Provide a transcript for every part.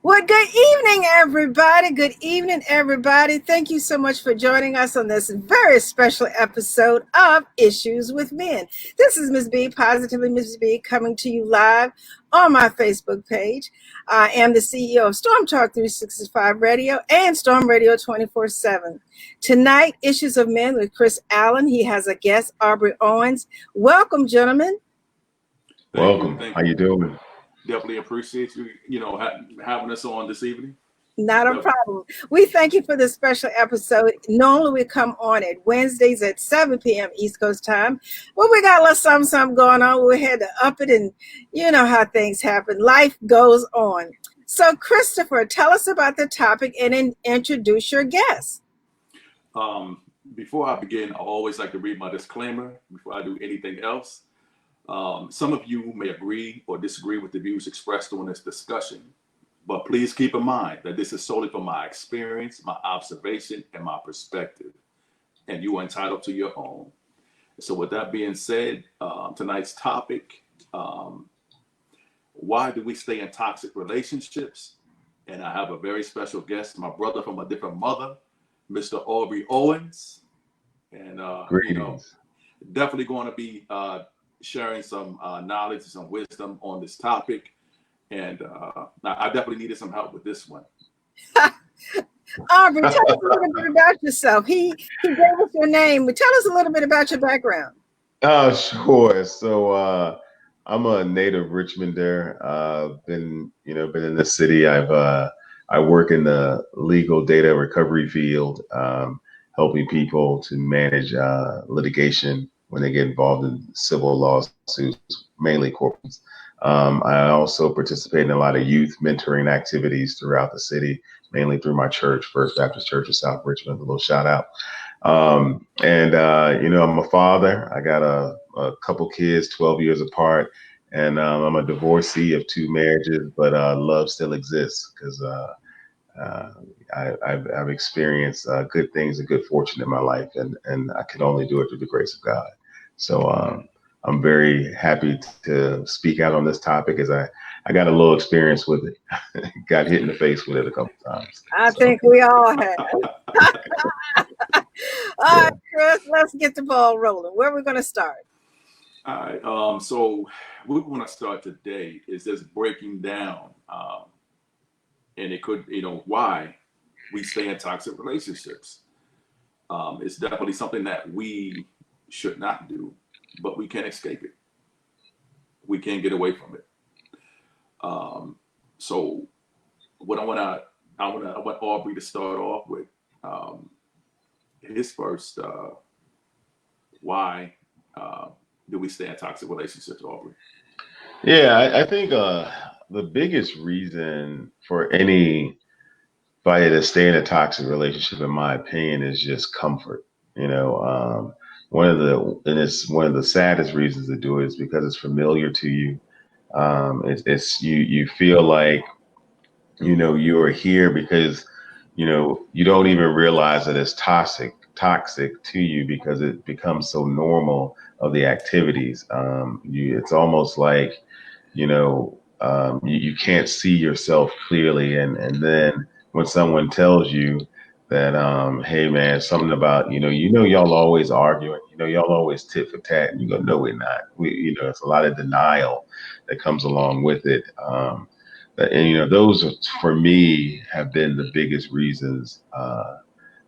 Well, good evening, everybody. Good evening, everybody. Thank you so much for joining us on this very special episode of Issues with Men. This is Ms. B, Positively Ms. B, coming to you live on my Facebook page. I am the CEO of Storm Talk 365 Radio and Storm Radio 24/7. Tonight, Issues of Men with Chris Allen. He has a guest, Aubrey Owens. Welcome, gentlemen. Welcome. How you doing? Definitely appreciate you, having us on this evening. Not a problem. We thank you for this special episode. Normally we come on at Wednesdays at 7 p.m. East Coast time. Well, we got a little something going on. We had to up it, and you know how things happen. Life goes on. So, Christopher, tell us about the topic and introduce your guest. Before I begin, I always like to read my disclaimer before I do anything else. Some of you may agree or disagree with the views expressed during this discussion, but please keep in mind that this is solely from my experience, my observation, and my perspective, and you are entitled to your own. So with that being said, tonight's topic, why do we stay in toxic relationships? And I have a very special guest, my brother from a different mother, Mr. Aubrey Owens. And, definitely going to be sharing some knowledge and some wisdom on this topic. And I definitely needed some help with this one. Aubrey, tell us a little bit about yourself. He gave us your name, but tell us a little bit about your background. Sure. So I'm a native Richmonder. Been in the city. I work in the legal data recovery field, helping people to manage litigation when they get involved in civil lawsuits, mainly corporates. I also participate in a lot of youth mentoring activities throughout the city, mainly through my church, First Baptist Church of South Richmond. A little shout out. I'm a father. I got a couple kids, 12 years apart, and I'm a divorcee of 2 marriages, but love still exists because I've experienced good things and good fortune in my life, and I can only do it through the grace of God. So I'm very happy to speak out on this topic as I got a little experience with it. Got hit in the face with it a couple times. I think we all have. All right, Chris, let's get the ball rolling. Where are we going to start? All right. So what we want to start today is just breaking down, and it could, why we stay in toxic relationships. It's definitely something that we should not do, but we can't escape it. We can't get away from it. So what I want Aubrey to start off with his first. Why do we stay in toxic relationships, Aubrey? Yeah, I think the biggest reason for anybody to stay in a toxic relationship, in my opinion, is just comfort. It's one of the saddest reasons to do it is because it's familiar to you. You feel like, you are here because, you don't even realize that it's toxic to you because it becomes so normal of the activities. It's almost like, you can't see yourself clearly. And then when someone tells you that, hey man, something about, y'all always arguing, y'all always tit for tat, and you go, no, we're not. It's a lot of denial that comes along with it. Those are, for me, have been the biggest reasons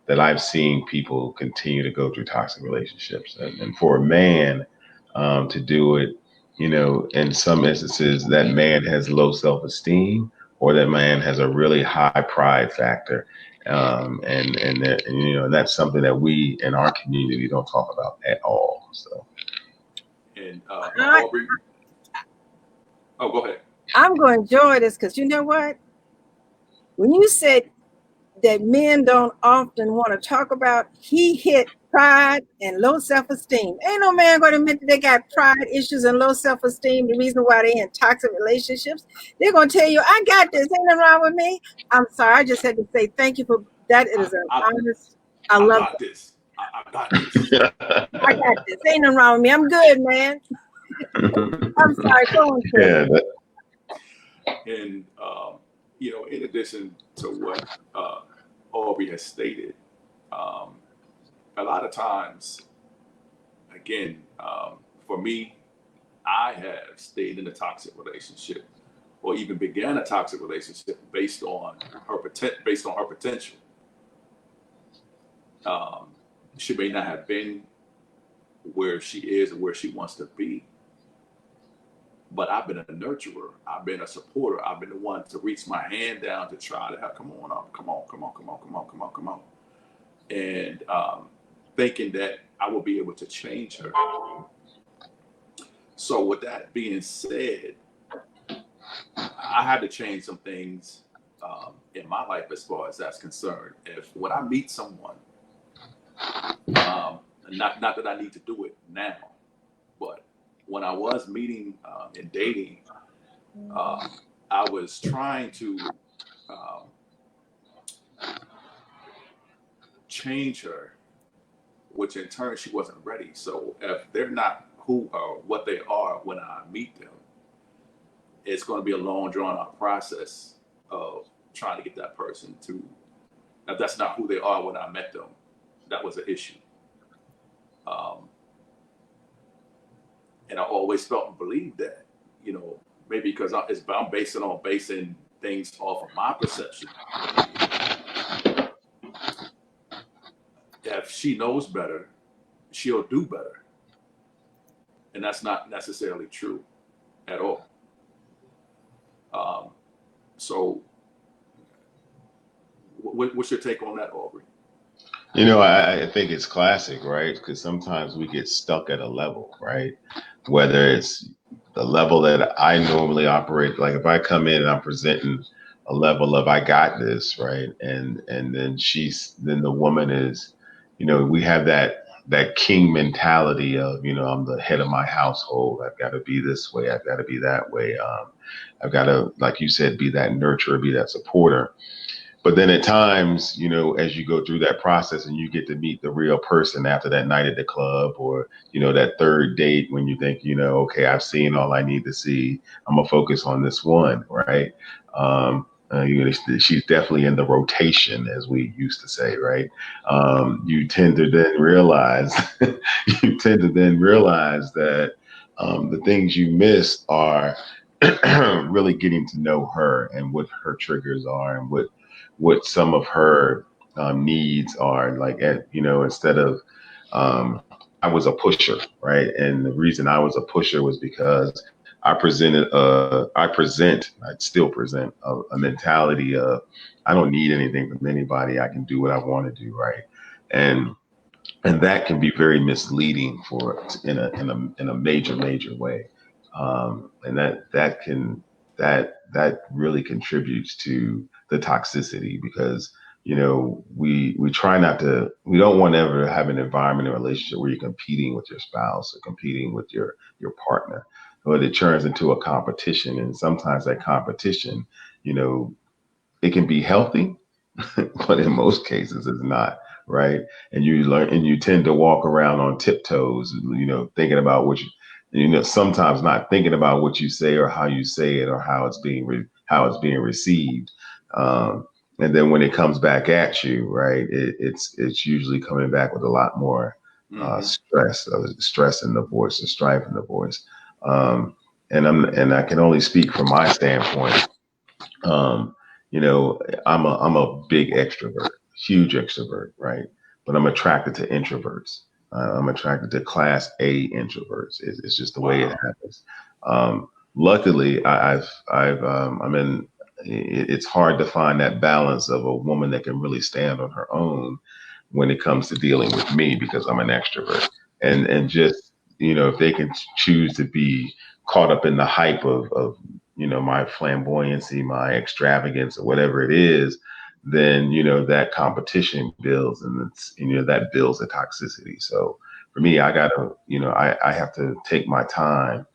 that I've seen people continue to go through toxic relationships. And for a man to do it, in some instances, that man has low self-esteem, or that man has a really high pride factor. And that's something that we in our community don't talk about at all. So. And Aubrey, go ahead. I'm going to enjoy this because you know what? When you said that men don't often want to talk about, he hit pride and low self-esteem. Ain't no man going to admit that they got pride issues and low self-esteem. The reason why they're in toxic relationships, they're going to tell you, I got this. Ain't nothing wrong with me. I'm sorry. I just had to say thank you for that. It is an honest. I love this. I got this. I got this. Ain't nothing wrong with me. I'm good, man. I'm sorry. Go on, Chris. Yeah. And, in addition to what Aubrey has stated, a lot of times, again, for me, I have stayed in a toxic relationship, or even began a toxic relationship based on her potential. She may not have been where she is and where she wants to be, but I've been a nurturer. I've been a supporter. I've been the one to reach my hand down to try to have, come on, and thinking that I will be able to change her. So with that being said, I had to change some things in my life as far as that's concerned. If when I meet someone, not that I need to do it now, but when I was meeting and dating, I was trying to change her, which in turn she wasn't ready. So if they're not who or what they are when I meet them, it's going to be a long, drawn-out process of trying to get that person to. If that's not who they are when I met them, that was an issue. And I always felt and believed that, maybe because I'm basing things off of my perception. If she knows better, she'll do better. And that's not necessarily true at all. So what's your take on that, Aubrey? I think it's classic, right? Because sometimes we get stuck at a level, right? Whether it's the level that I normally operate, like if I come in and I'm presenting a level of I got this, right? And then then the woman is, we have that king mentality of, I'm the head of my household. I've got to be this way. I've got to be that way. I've got to, like you said, be that nurturer, be that supporter. But then at times, as you go through that process and you get to meet the real person after that night at the club or, that third date when you think, okay, I've seen all I need to see. I'm going to focus on this one, right? She's definitely in the rotation, as we used to say, right? You tend to then realize, that the things you missed are really getting to know her and what her triggers are and what some of her needs are. Like, instead of, I was a pusher, right? And the reason I was a pusher was because I still present a mentality of, I don't need anything from anybody. I can do what I want to do, right? And that can be very misleading in a major way. And that really contributes to the toxicity because, we don't want to ever have an environment or relationship where you're competing with your spouse or competing with your partner, but it turns into a competition. And sometimes that competition, it can be healthy, but in most cases it's not, right? And you tend to walk around on tiptoes, thinking about sometimes not thinking about what you say or how you say it or how it's being received. And then when it comes back at you, right, it's usually coming back with a lot more stress in the voice and strife in the voice. And I can only speak from my standpoint. I'm a big extrovert, huge extrovert, right? But I'm attracted to introverts. I'm attracted to class A introverts. It's just the way it happens. Luckily, it's hard to find that balance of a woman that can really stand on her own when it comes to dealing with me because I'm an extrovert. And just, if they can choose to be caught up in the hype of my flamboyancy, my extravagance, or whatever it is, then, that competition builds and that builds a toxicity. So for me, I have to take my time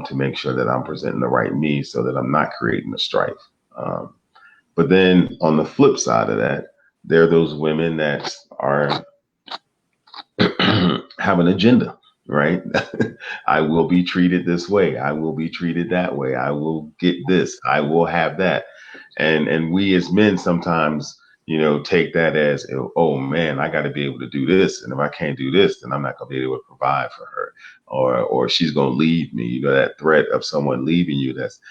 to make sure that I'm presenting the right me so that I'm not creating a strife. But then on the flip side of that, there are those women that are have an agenda, right? I will be treated this way. I will be treated that way. I will get this. I will have that. And we as men sometimes, take that as, oh man, I got to be able to do this, and if I can't do this, then I'm not going to be able to provide for her, or she's going to leave me. That threat of someone leaving you, that's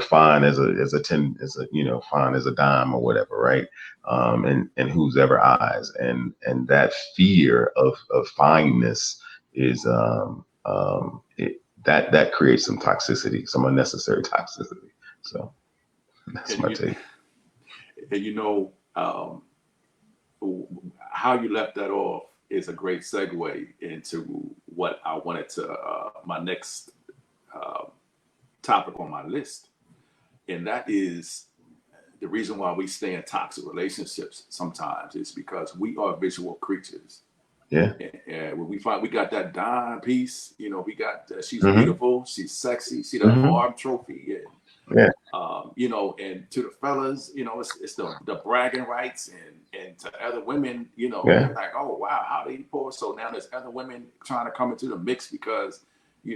fine as fine as a dime or whatever, right? And whose ever eyes, and that fear of fineness is that creates some toxicity, some unnecessary toxicity. So that's And my take. how you left that off is a great segue into what I wanted to my next topic on my list, and that is the reason why we stay in toxic relationships sometimes is because we are visual creatures. Yeah. And when we find we got that dime piece, we got she's Mm-hmm. beautiful, she's sexy, see that Mm-hmm. arm trophy, and Yeah. and to the fellas, it's the bragging rights, and to other women, Yeah. they're like, oh wow, how did he pull? So now there's other women trying to come into the mix because,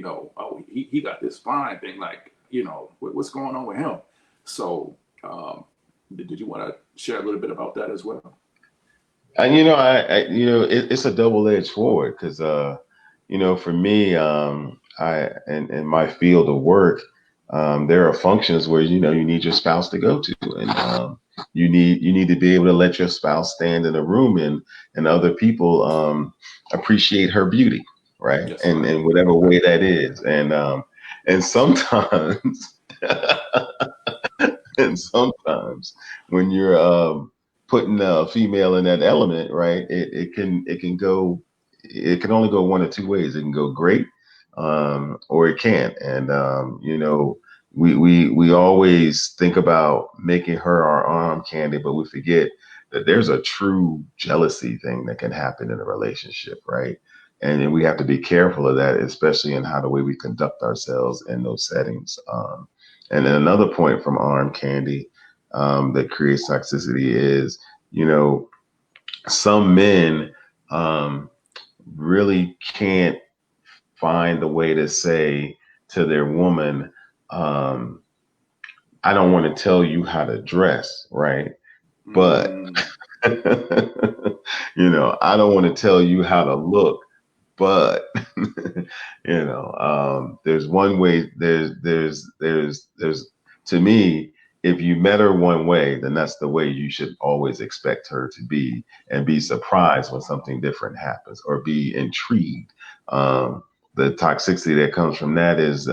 oh, he got this fine thing, like, what's going on with him? So did you want to share a little bit about that as well? And it's a double-edged sword because for me, I in my field of work, there are functions where you need your spouse to go to, and you need to be able to let your spouse stand in a room and other people appreciate her beauty, right? Yes, And sir. in whatever way that is, and sometimes and sometimes when you're putting a female in that element, right, it can only go one or two ways. It can go great, or it can't. And we always think about making her our arm candy, but we forget that there's a true jealousy thing that can happen in a relationship, right? And we have to be careful of that, especially in how the way we conduct ourselves in those settings. And then another point from arm candy that creates toxicity is, you know, some men really can't find a way to say to their woman, I don't want to tell you how to dress, right? But, I don't want to tell you how to look, but there's one way. There's to me, if you met her one way, then that's the way you should always expect her to be, and be surprised when something different happens, or be intrigued. The toxicity that comes from that is,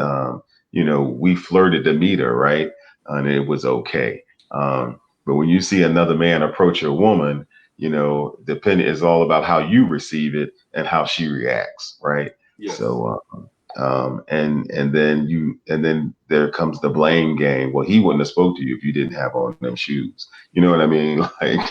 we flirted to meet her, right, and it was okay. But when you see another man approach a woman, depending is all about how you receive it and how she reacts, right? Yes. So, and then there comes the blame game. Well, he wouldn't have spoke to you if you didn't have on them shoes. You know what I mean? Like,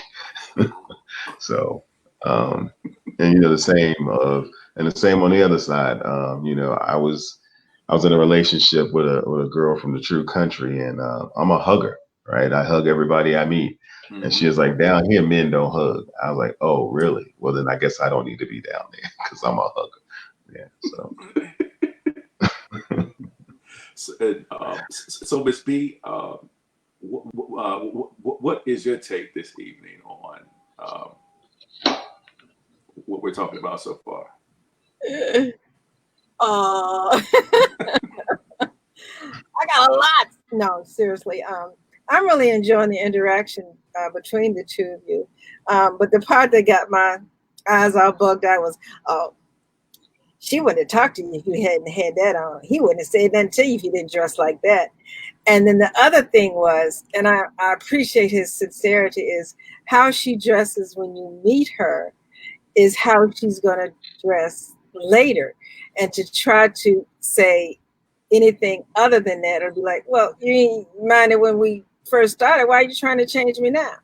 so, and the same on the other side. I was in a relationship with a girl from the true country, and I'm a hugger, right? I hug everybody I meet. And she was like, down here, men don't hug. I was like, oh, really? Well, then I guess I don't need to be down there because I'm a hugger. Yeah. So Miss B, what is your take this evening on what we're talking about so far? I got a lot. No, seriously. I'm really enjoying the interaction between the two of you. But the part that got my eyes all bugged out was, oh, she wouldn't have talked to you if you hadn't had that on. He wouldn't have said nothing to you if you didn't dress like that. And then the other thing was, and I appreciate his sincerity, is how she dresses when you meet her is how she's going to dress later. And to try to say anything other than that, or be like, well, you ain't minded when we first started. Why are you trying to change me now?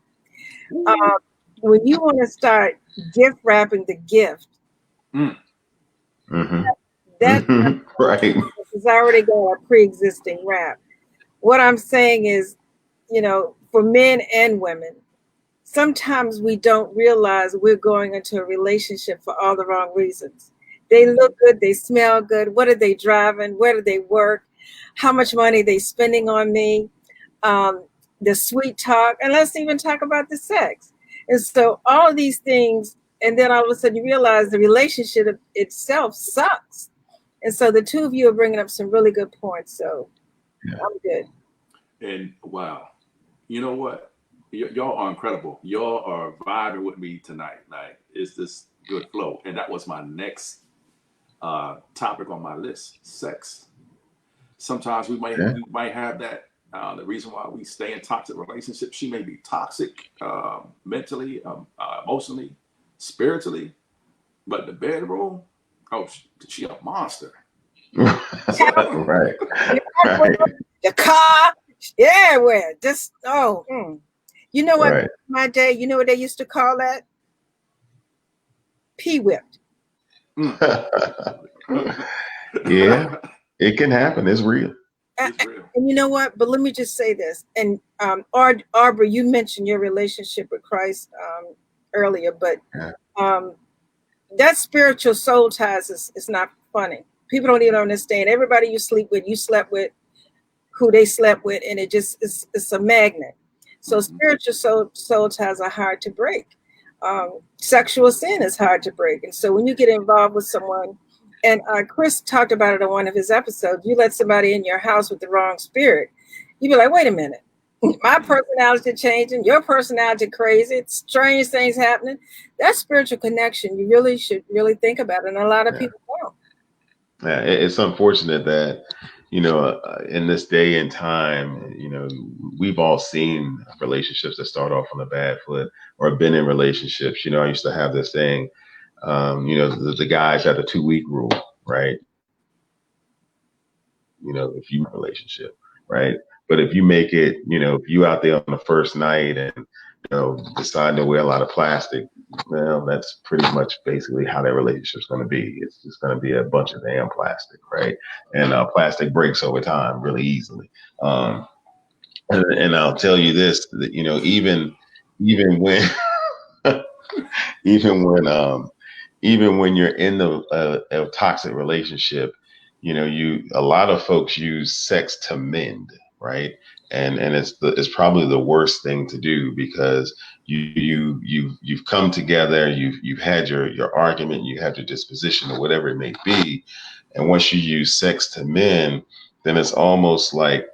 When you want to start gift wrapping the gift, that's right. It's already got a pre-existing wrap. What I'm saying is, for men and women, sometimes we don't realize we're going into a relationship for all the wrong reasons. They look good, they smell good. What are they driving? Where do they work? How much money are they spending on me? the sweet talk, and let's even talk about the sex. And so all of these things, and then all of a sudden you realize the relationship itself sucks. And so the two of you are bringing up some really good points. So Yeah. I'm good. And wow, you know what? Y'all are incredible. Y'all are vibing with me tonight. Like, it's this good flow. And that was my next topic on my list: sex. Sometimes we might have that. The reason why we stay in toxic relationships, she may be toxic mentally, emotionally, spiritually, but the bedroom, oh, she a monster. So, Right. Right. The car, yeah, where just you know what? Right. My day, you know what they used to call that? P-whipped. Yeah, it can happen. It's real. it's real. And you know what? But let me just say this. And Aubrey, you mentioned your relationship with Christ earlier, but Yeah. that spiritual soul ties is not funny. People don't even understand. Everybody you sleep with, you slept with who they slept with, and it just it's a magnet. So spiritual soul ties are hard to break. Sexual sin is hard to break, and so when you get involved with someone, and Chris talked about it on one of his episodes, you let somebody in your house with the wrong spirit, you be like, wait a minute, my personality changing, your personality crazy, it's strange things happening. That spiritual connection, you really should really think about it, and a lot of people don't. Yeah, it's unfortunate that, in this day and time, we've all seen relationships that start off on a bad foot or been in relationships. I used to have this thing, the guys had the 2-week rule, right? If you relationship, right? But if you make it, if you out there on the first night and, decide to wear a lot of plastic, well, that's pretty much basically how that relationship's going to be. It's just going to be a bunch of damn plastic, right? And plastic breaks over time really easily. And I'll tell you this, that, even when, even when, even when you're in a toxic relationship, a lot of folks use sex to mend, right? And it's probably the worst thing to do, because you've come together, you've had your argument, you had your disposition or whatever it may be, and once you use sex to mend, then it's almost like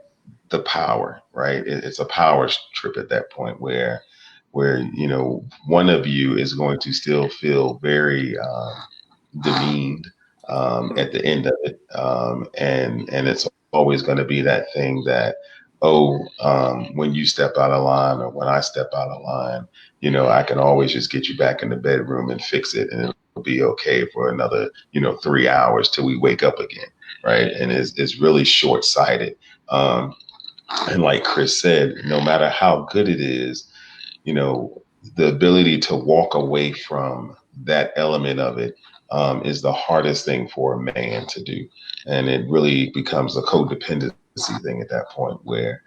the power, right? It's a power trip at that point where one of you is going to still feel very demeaned at the end of it, and it's always going to be that thing that, when you step out of line or when I step out of line, I can always just get you back in the bedroom and fix it, and it'll be okay for another 3 hours till we wake up again, right? And it's really short-sighted. And like Chris said, no matter how good it is, the ability to walk away from that element of it is the hardest thing for a man to do. And it really becomes a codependency thing at that point where,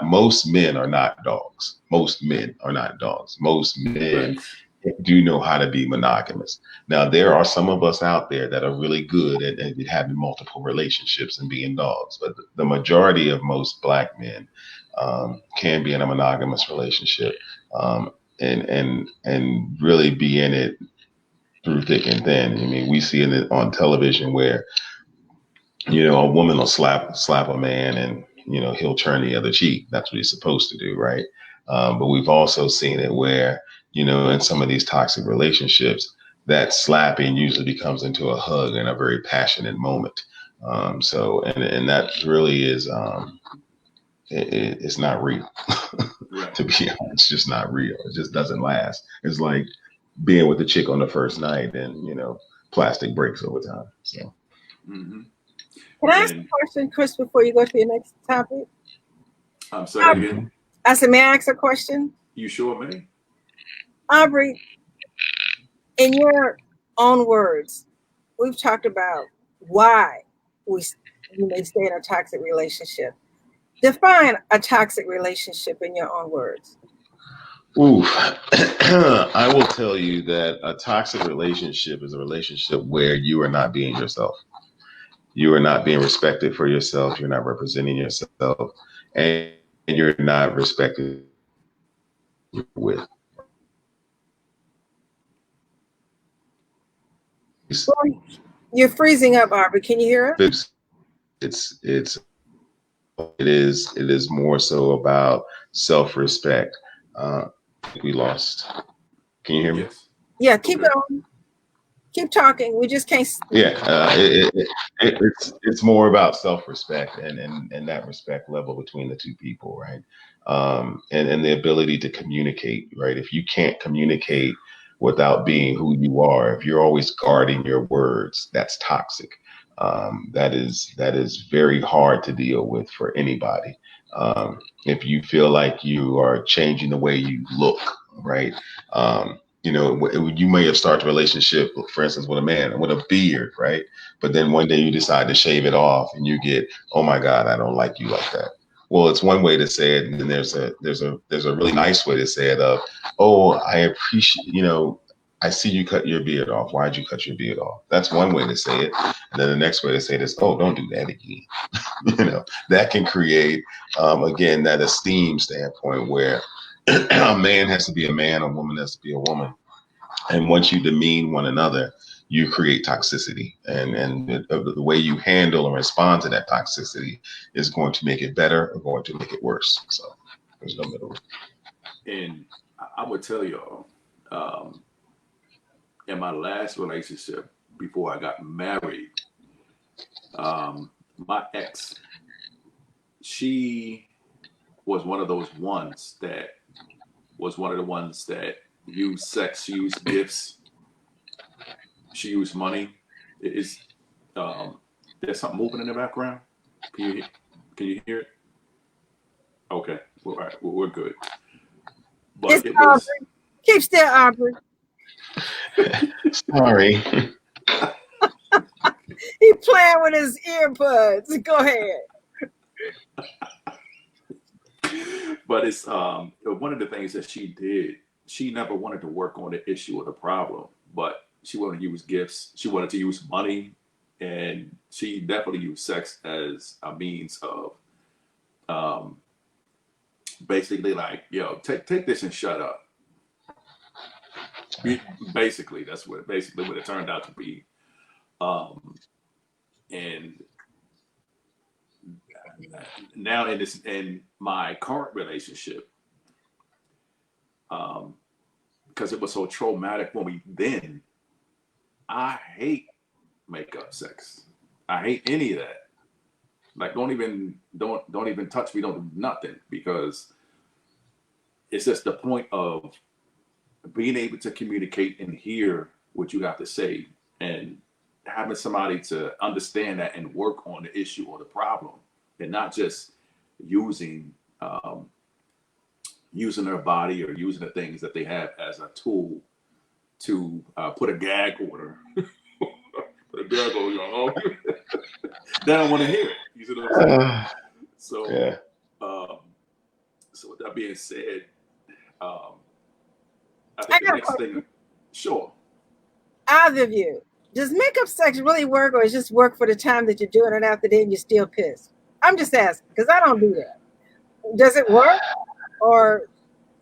most men are not dogs. Most men are not dogs. Most men do know how to be monogamous. Now, there are some of us out there that are really good at having multiple relationships and being dogs, but the majority of most Black men can be in a monogamous relationship, and really be in it through thick and thin. I mean, we see it on television where a woman will slap a man, and he'll turn the other cheek. That's what he's supposed to do, right? But we've also seen it where in some of these toxic relationships, that slapping usually becomes into a hug in a very passionate moment. And that really is it's not real. To be honest, it's just not real. It just doesn't last. It's like being with a chick on the first night, and plastic breaks over time. So. Mm-hmm. Can I ask a question, Chris, before you go to your next topic? Say that again. I said, may I ask a question? You sure may. Aubrey, in your own words, we've talked about why you may stay in a toxic relationship. Define a toxic relationship in your own words. Ooh, I will tell you that a toxic relationship is a relationship where you are not being yourself. you are not being respected for yourself. You're not representing yourself, and you're not respected with. Well, you're freezing up, Aubrey. Can you hear us? It's it is more so about self-respect. We lost. Can you hear me? Yes. Yeah, Go keep ahead. going. Keep talking. We just can't. Yeah, it's more about self-respect and that respect level between the two people, right? And the ability to communicate, right? If you can't communicate without being who you are, if you're always guarding your words, that's toxic. That is very hard to deal with for anybody. If you feel like you are changing the way you look, right? You may have started a relationship, for instance, with a man with a beard, right? But then one day you decide to shave it off, and you get, oh my God, I don't like you like that. Well, it's one way to say it, and then there's a really nice way to say it of, oh, I appreciate, I see you cut your beard off. Why'd you cut your beard off? That's one way to say it. And then the next way to say it is, oh, don't do that again. That can create, again, that esteem standpoint where a man has to be a man, a woman has to be a woman. And once you demean one another, you create toxicity. And the way you handle and respond to that toxicity is going to make it better or going to make it worse. So there's no middle. And I would tell y'all, in my last relationship before I got married, my ex, she was one of those ones that was one of the ones that used sex, she used gifts, she used money. It is there's something moving in the background. Can you hear it? Okay, well, all right, well, we're good. But It's it was Aubrey. Keep still, Aubrey. Sorry. He playing with his earbuds. Go ahead. but it's one of the things that she did. She never wanted to work on the issue or the problem, but she wanted to use gifts. She wanted to use money, and she definitely used sex as a means of um, basically like, yo, take this and shut up. Basically, that's what it turned out to be. And now in my current relationship, because it was so traumatic I hate makeup sex. I hate any of that. Like, don't even touch me. Don't do nothing, because it's just the point of being able to communicate and hear what you have to say, and having somebody to understand that and work on the issue or the problem, and not just using using their body or using the things that they have as a tool to put a gag order. Put a gag order. They don't want to hear it. You see what I'm saying? So, Yeah. So with that being said, I I think the got a next question. thing, sure. Either of you, does makeup sex really work, or is just work for the time that you're doing it? After then, you're still pissed. I'm just asking because I don't do that. Does it work or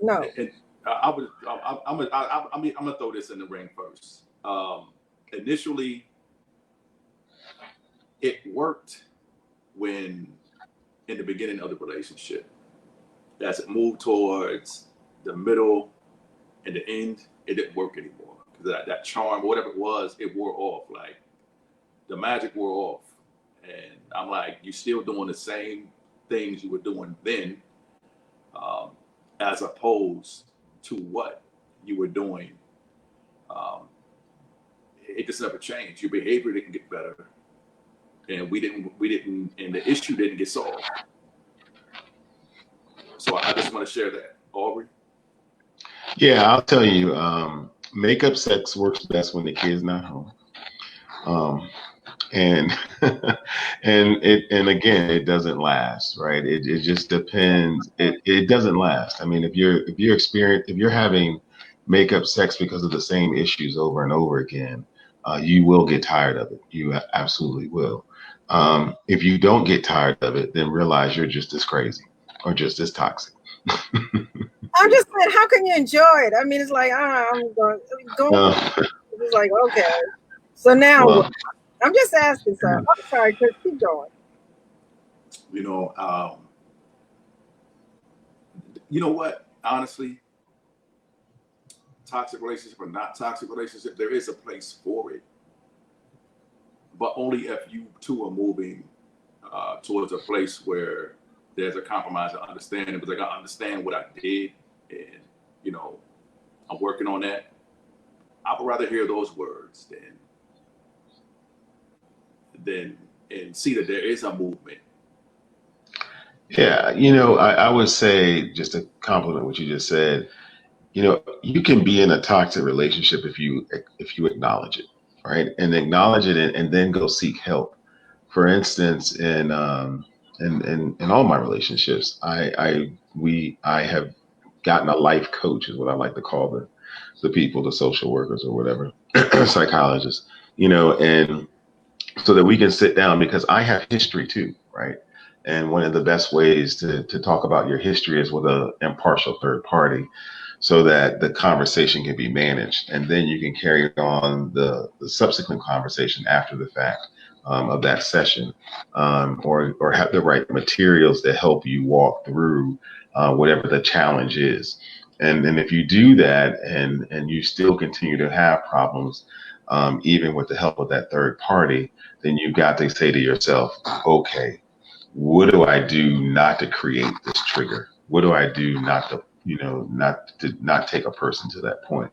no? And I would, I mean, I'm gonna throw this in the ring first. Initially, it worked when in the beginning of the relationship. As it moved towards the middle and the end, it didn't work anymore, because that charm, whatever it was, it wore off. Like, the magic wore off, and I'm like, you still doing the same things you were doing then, um, as opposed to what you were doing. Um, it just never changed. Your behavior didn't get better, and and the issue didn't get solved. So I just want to share that, Aubrey. Yeah, I'll tell you, makeup sex works best when the kid's not home. Um, and and again, it doesn't last, right? It just depends. It doesn't last. I mean, if you're having makeup sex because of the same issues over and over again, you will get tired of it. You absolutely will. If you don't get tired of it, then realize you're just as crazy or just as toxic. I'm just saying, how can you enjoy it? I mean, it's like, I'm going. Uh, It's like, okay. So now what? well, I'm just asking, sir. I'm sorry, Chris. Keep going. You know, you know what? Honestly, toxic relationship or not toxic relationship, there is a place for it, but only if you two are moving towards a place where there's a compromise and understanding. Because like I understand what I did, and you know, I'm working on that. I would rather hear those words than and see that there is a movement. yeah, I would say, just to compliment what you just said, you can be in a toxic relationship if you acknowledge it, right? And acknowledge it, and then go seek help. For instance, in all my relationships, I have gotten a life coach, is what I like to call the people, the social workers or whatever, psychologists, and so that we can sit down, because I have history too, right? And one of the best ways to talk about your history is with an impartial third party, so that the conversation can be managed, and then you can carry on the subsequent conversation after the fact, of that session, or have the right materials to help you walk through whatever the challenge is. And then if you do that, and you still continue to have problems, even with the help of that third party, then you've got to say to yourself, okay, what do I do not to create this trigger? What do I do not take a person to that point?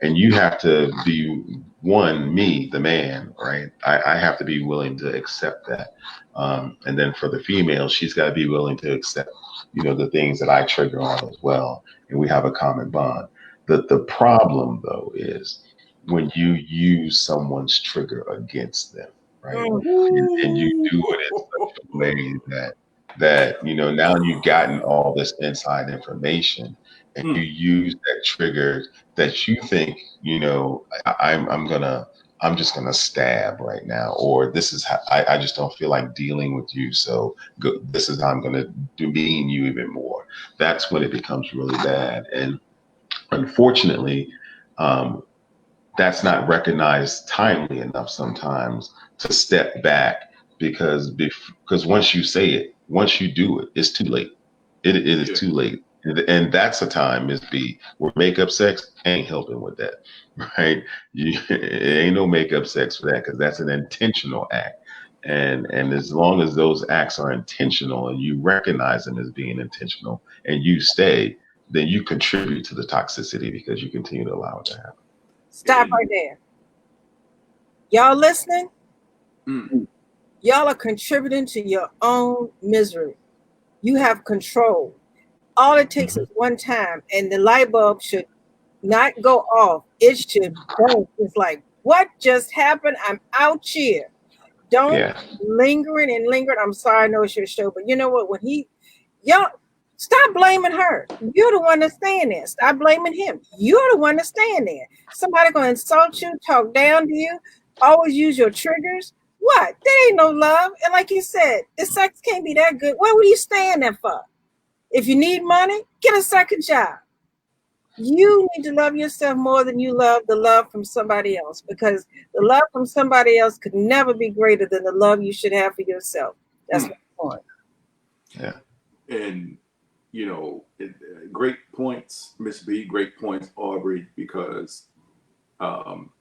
And you have to be, one, me, the man, right? I have to be willing to accept that. And then for the female, she's got to be willing to accept, the things that I trigger on as well. And we have a common bond. The problem though is when you use someone's trigger against them, right? And you do it in such a way that now you've gotten all this inside information, and you Mm. use that trigger that you think, I'm just gonna stab right now, or this is how I just don't feel like dealing with you, so this is how I'm gonna demean you even more. That's when it becomes really bad. And unfortunately, um, that's not recognized timely enough sometimes to step back, because once you say it, once you do it, it's too late. It is Yeah. too late. And that's a time, Miss B, where makeup sex ain't helping with that, right? It ain't no makeup sex for that, because that's an intentional act. And as long as those acts are intentional, and you recognize them as being intentional, and you stay, then you contribute to the toxicity, because you continue to allow it to happen. Stop right And there. Y'all listening? mm, Y'all are contributing to your own misery. You have control. All it takes Mhm. is one time, and the light bulb should not go off. It should burst. It's like, what just happened? I'm out here. Don't Yeah. lingering and lingering. I'm sorry, I know it's your show, but you know what? Y'all, stop blaming her. You're the one that's staying there. Stop blaming him. You're the one that's staying there. Somebody gonna insult you, talk down to you, always use your triggers. What? There ain't no love. And like you said, the sex can't be that good. What were you staying there for? If you need money, get a second job. You need to love yourself more than you love the love from somebody else, because the love from somebody else could never be greater than the love you should have for yourself. That's mm. my point. Yeah. And great points, Miss B. Great points, Aubrey. Because um,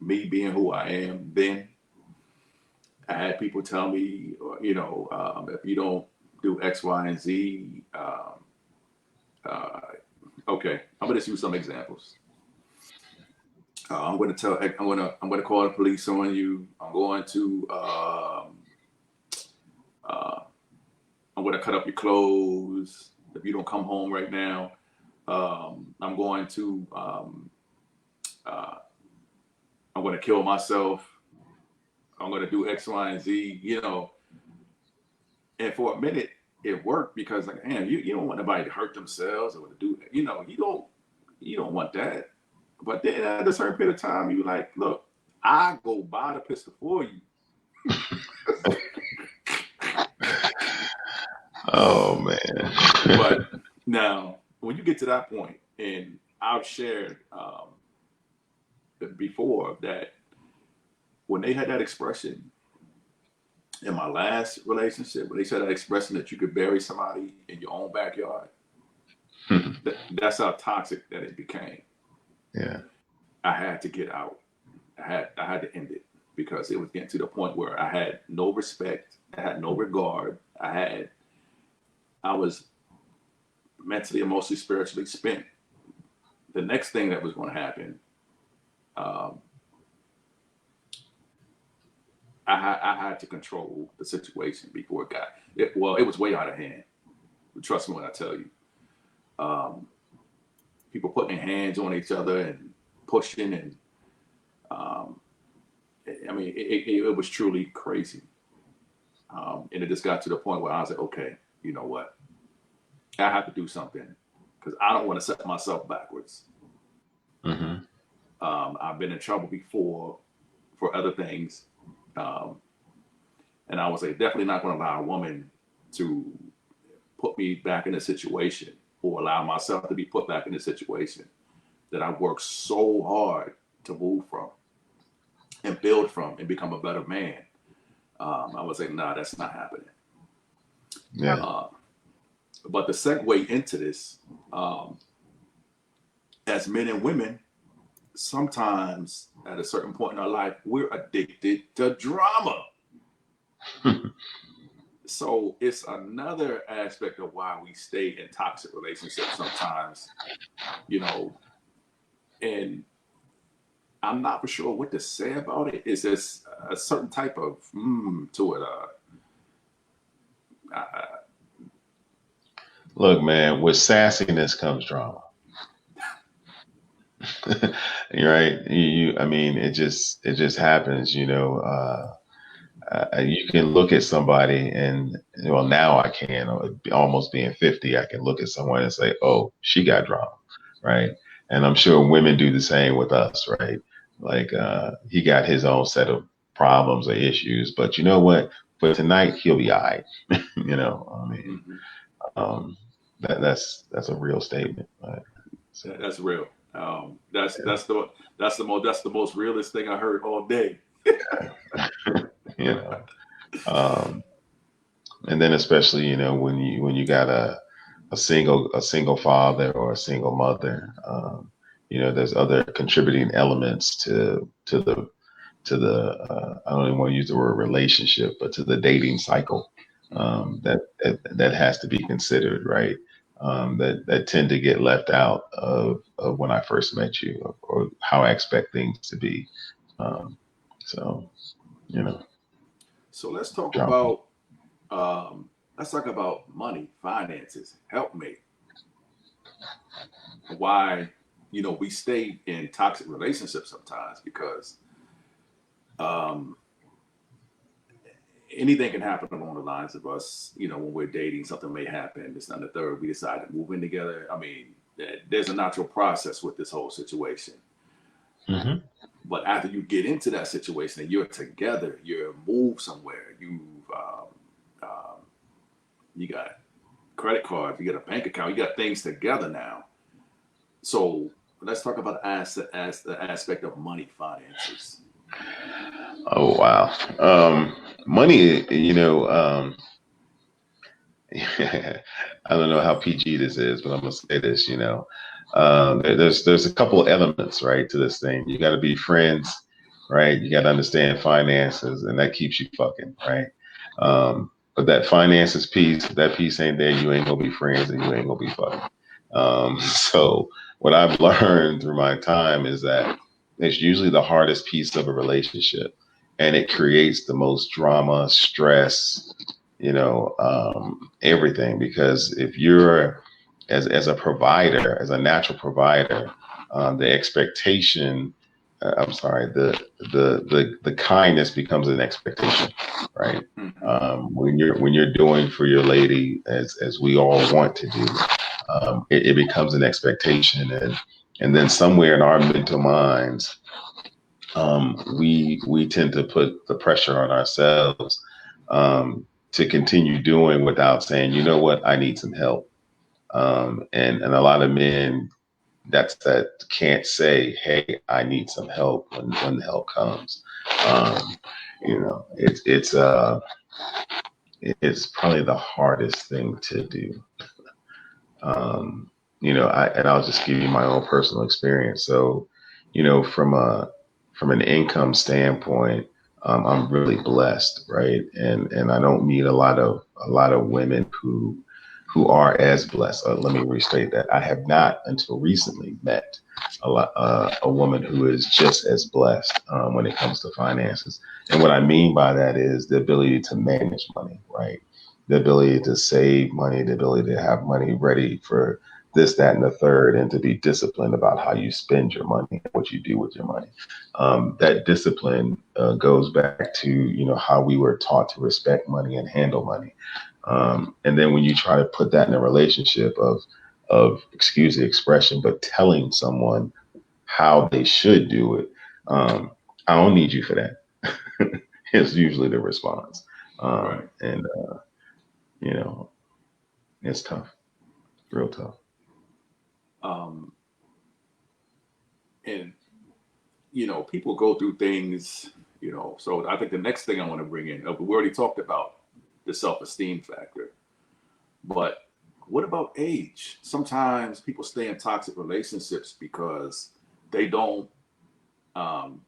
me being who I am, then I had people tell me, if you don't do X, Y, and Z, uh, okay, I'm gonna just use some examples. I'm going to call the police on you. Uh, I'm going to cut up your clothes if you don't come home right now. I'm going to uh, I'm going to kill myself. I'm going to do X, Y, and Z. And for a minute, it worked, because like, man, you don't want nobody to hurt themselves or to do, you don't want that. But then at a certain period of time, you like, look, I go buy the pistol for you. Oh man. But now, when you get to that point, and I've shared before that when they had that expression in my last relationship, when they said that expression that you could bury somebody in your own backyard, that's how toxic that it became. Yeah. I had to get out. I had to end it because it was getting to the point where I had no respect, I had no regard, I was mentally, emotionally, spiritually spent. The next thing that was going to happen, um, I had to control the situation before it got it. Well, it was way out of hand. Trust me when I tell you. Um, People putting their hands on each other and pushing, and um, I mean, it was truly crazy. And it just got to the point where I was like, okay, you know what? I have to do something because I don't want to set myself backwards. Mm-hmm. I've been in trouble before for other things. Um, and I was like, definitely not going to allow a woman to put me back in a situation or allow myself to be put back in a situation that I worked so hard to move from and build from and become a better man. I was like, nah, that's not happening. Yeah. But the segue into this, as men and women, sometimes at a certain point in our life, we're addicted to drama. So it's another aspect of why we stay in toxic relationships sometimes, you know, and I'm not for sure what to say about it. Is this a certain type of to it? Look, man, with sassiness comes drama. You're right. I mean, it just happens, you know. You can look at somebody and, well, now I can, almost being 50, I can look at someone and say, oh, she got drama, right? And I'm sure women do the same with us, right? Like, he got his own set of problems or issues, but you know what? For tonight, he'll be all right. You know, I mean, Mm-hmm. um, that's a real statement. Right? So, That's real. That's the most realest thing I heard all day. you know, um, and then especially, you know, when you got a single father or a single mother, you know, there's other contributing elements to the I don't even want to use the word relationship, but to the dating cycle, that has to be considered, right? That tend to get left out of when I first met you, or how I expect things to be. Um, so, you know, So let's talk drama. about money, finances. Help me. Why we stay in toxic relationships sometimes because um, anything can happen along the lines of us. When we're dating, something may happen. It's not the third. We decide to move in together. I mean, there's a natural process with this whole situation. Hmm. But after you get into that situation and you're together, you're moved somewhere. Um, you got credit cards, you got a bank account, you got things together now. So let's talk about the aspect of money, finances. Oh wow. Money, you know, I don't know how PG this is, but I'm gonna say this, you know. There's a couple of elements, right, to this thing. You got to be friends, right? You got to understand finances, and that keeps you fucking, right? But that finances piece, if that piece ain't there, you ain't gonna be friends, and you ain't gonna be fucking. So what I've learned through my time is that it's usually the hardest piece of a relationship, and it creates the most drama, stress, you know, everything. Because if you're as a provider, as a natural provider, the expectation, I'm sorry, the kindness becomes an expectation, right? Mm-hmm. When you're doing for your lady as we all want to do, it becomes an expectation, and then somewhere in our mental minds, we tend to put the pressure on ourselves to continue doing without saying, you know what, I need some help. And a lot of men that can't say, hey, I need some help when the help comes. Um, it's probably the hardest thing to do. Um, and I'll just give you my own personal experience. So, from an income standpoint, I'm really blessed, right? And I don't meet a lot of women who are as blessed. Let me restate that. I have not until recently met a woman who is just as blessed when it comes to finances. And what I mean by that is the ability to manage money, right? The ability to save money, the ability to have money ready for this, that, and the third, and to be disciplined about how you spend your money, what you do with your money. That discipline goes back to how we were taught to respect money and handle money. And then when you try to put that in a relationship of excuse the expression, but telling someone how they should do it, I don't need you for that. Is usually the response. Right. And you know, it's tough, real tough. Um, and people go through things. So I think the next thing I want to bring in, we already talked about the self-esteem factor, but what about age? Sometimes people stay in toxic relationships because they don't. Um,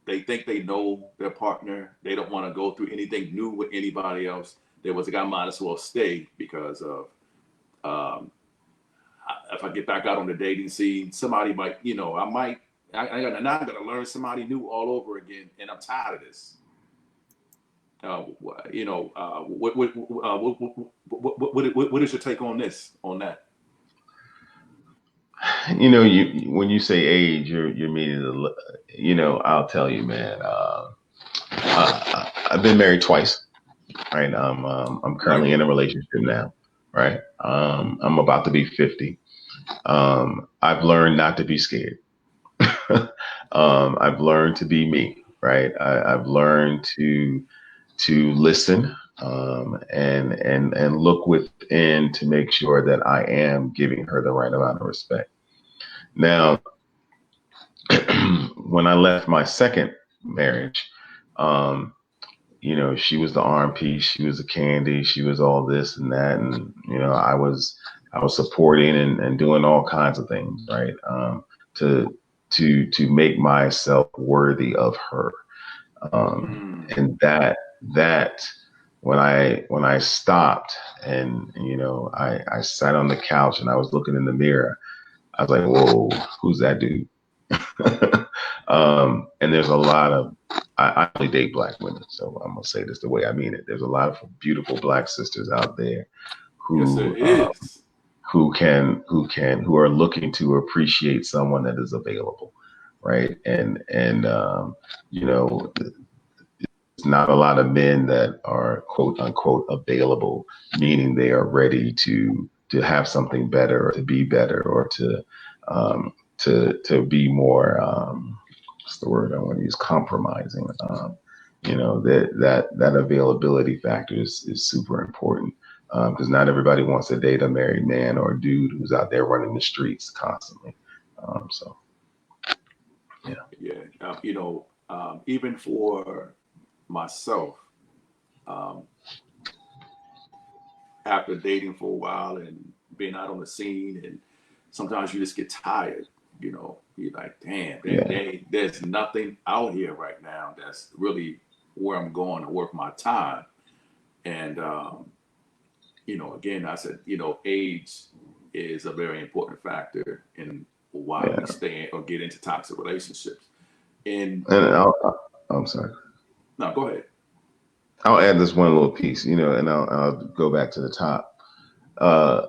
they think they know their partner. They don't want to go through anything new with anybody else. There was a guy, might as well stay because of um, if I get back out on the dating scene, somebody might, I'm not going to learn somebody new all over again, and I'm tired of this. What is your take on this, on that? You when you say age, you're meaning I'll tell you, man. I've been married twice, right? I'm currently in a relationship now, right? I'm about to be 50. I've learned not to be scared. I've learned to be me, right? I've learned to listen and look within to make sure that I am giving her the right amount of respect. Now, when I left my second marriage, um, she was the arm piece, she was the candy, she was all this and that, and I was supporting and doing all kinds of things, right? To to make myself worthy of her, and that when I stopped and I sat on the couch and I was looking in the mirror, I was like, whoa, who's that dude? And there's a lot of I only date black women, so I'm gonna say this the way I mean it. There's a lot of beautiful black sisters out there Yes, it who is. who are looking to appreciate someone that is available, right? And you know, it's not a lot of men that are quote unquote available, meaning they are ready to have something better, or to be better, or to be more what's the word I want to use, compromising. That availability factor is super important, because not everybody wants to date a married man or a dude who's out there running the streets constantly. So yeah. Yeah. Even for myself, um, after dating for a while and being out on the scene, and sometimes you just get tired. You're like, damn, Yeah. there's nothing out here right now that's really where I'm going to work my time. And again, I said, age is a very important factor in why we Yeah. stay or get into toxic relationships. And And I'm sorry. no, go ahead. I'll add this one little piece, and I'll go back to the top. Uh,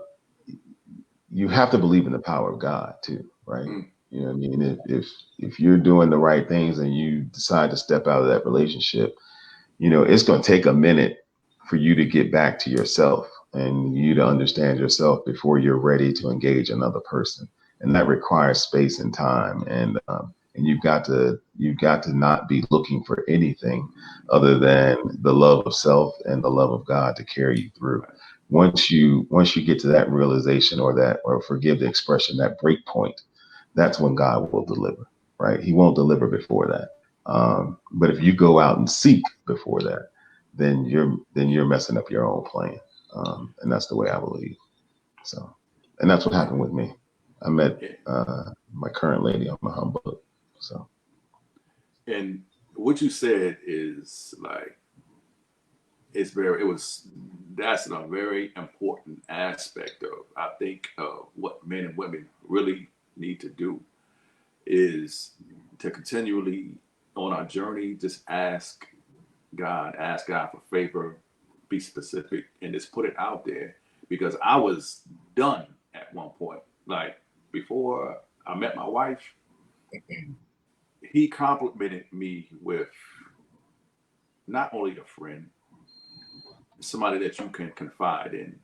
you have to believe in the power of God too, right? Mm, You know what I mean? If you're doing the right things and you decide to step out of that relationship, it's going to take a minute for you to get back to yourself and you to understand yourself before you're ready to engage another person. And that requires space and time. And and you've got to not be looking for anything other than the love of self and the love of God to carry you through. Once you get to that realization, or forgive the expression, that break point, that's when God will deliver, right? He won't deliver before that. But if you go out and seek before that, then you're messing up your own plan. And that's the way I believe. So, and that's what happened with me. I met my current lady on my humbug. So, and what you said is like, that's a very important aspect of, I think, what men and women really need to do is to continually on our journey, just ask God for favor, be specific, and just put it out there. Because I was done at one point. Like before I met my wife, he complimented me with not only a friend, somebody that you can confide in,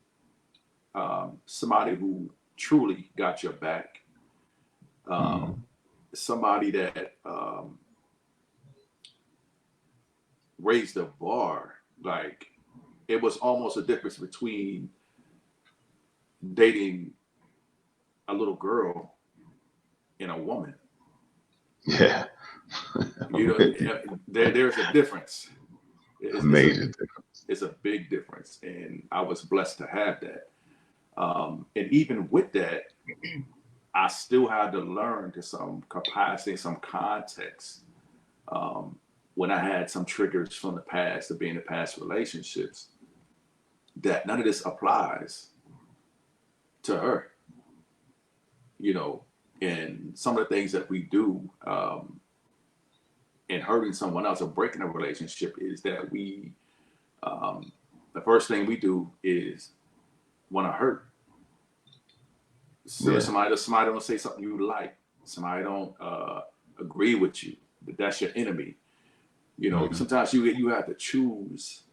somebody who truly got your back, somebody that raised the bar. Like it was almost a difference between dating a little girl and a woman. yeah, You know, there's a difference. a major difference. It's a big difference, and I was blessed to have that. And even with that, I still had to learn to some capacity, some context. When I had some triggers from the past, of being in past relationships, that none of this applies to her. You know, and some of the things that we do in hurting someone else or breaking a relationship is that the first thing we do is want to hurt. So Yeah, somebody don't say something you like, somebody don't agree with you, that's your enemy. You know, sometimes you have to choose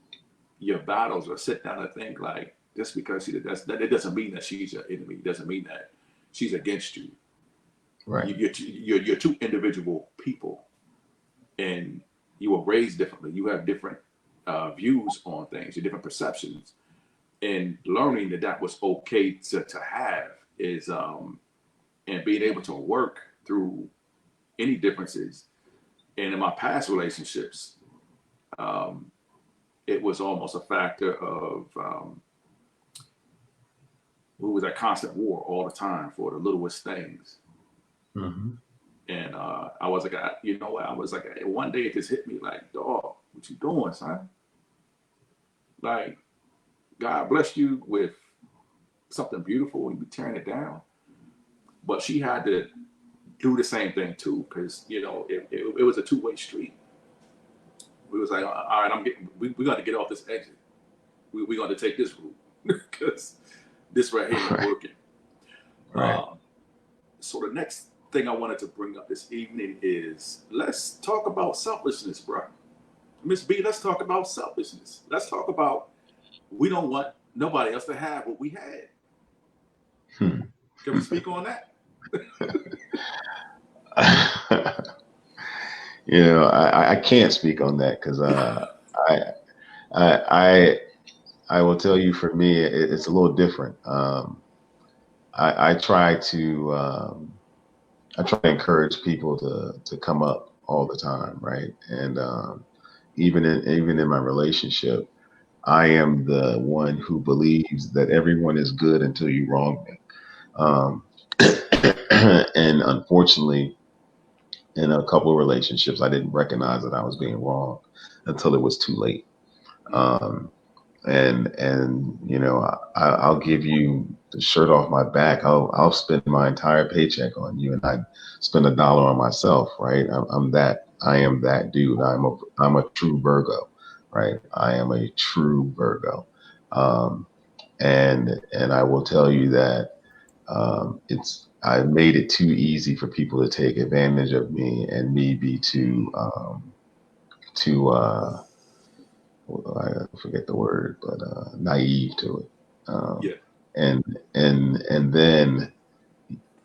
your battles or sit down and think like, just because it doesn't mean that she's your enemy. It doesn't mean that she's against you. right. You're two individual people, and you were raised differently. You have different views on things, your different perceptions, and learning that was okay to have is and being able to work through any differences. And in my past relationships, it was almost a factor of we was at constant war all the time for the littlest things. And I was like, you know what? I was like, one day it just hit me like, dog, what you doing, son? Like, God blessed you with something beautiful and you tearing it down. But she had to do the same thing too, because you know it was a two-way street. We was like, all right, we got to get off this exit. We got to take this route because this right here ain't working. Right. So the next thing I wanted to bring up this evening is let's talk about selfishness, bro. Miss B, let's talk about selfishness. Let's talk about we don't want nobody else to have what we had. Can we speak on that? You know, I can't speak on that because I will tell you, for me, it's a little different. I try to encourage people to come up all the time, right? And even in my relationship, I am the one who believes that everyone is good until you wrong them. Um, and unfortunately, in a couple of relationships, I didn't recognize that I was being wrong until it was too late. Um, and you know, I'll give you the shirt off my back. I'll spend my entire paycheck on you, and I spend $1 on myself, right? I am that dude. I'm a true Virgo, right? I am a true Virgo. Um, and I will tell you that I made it too easy for people to take advantage of me and me be too I forget the word, but naive to it. Yeah. And then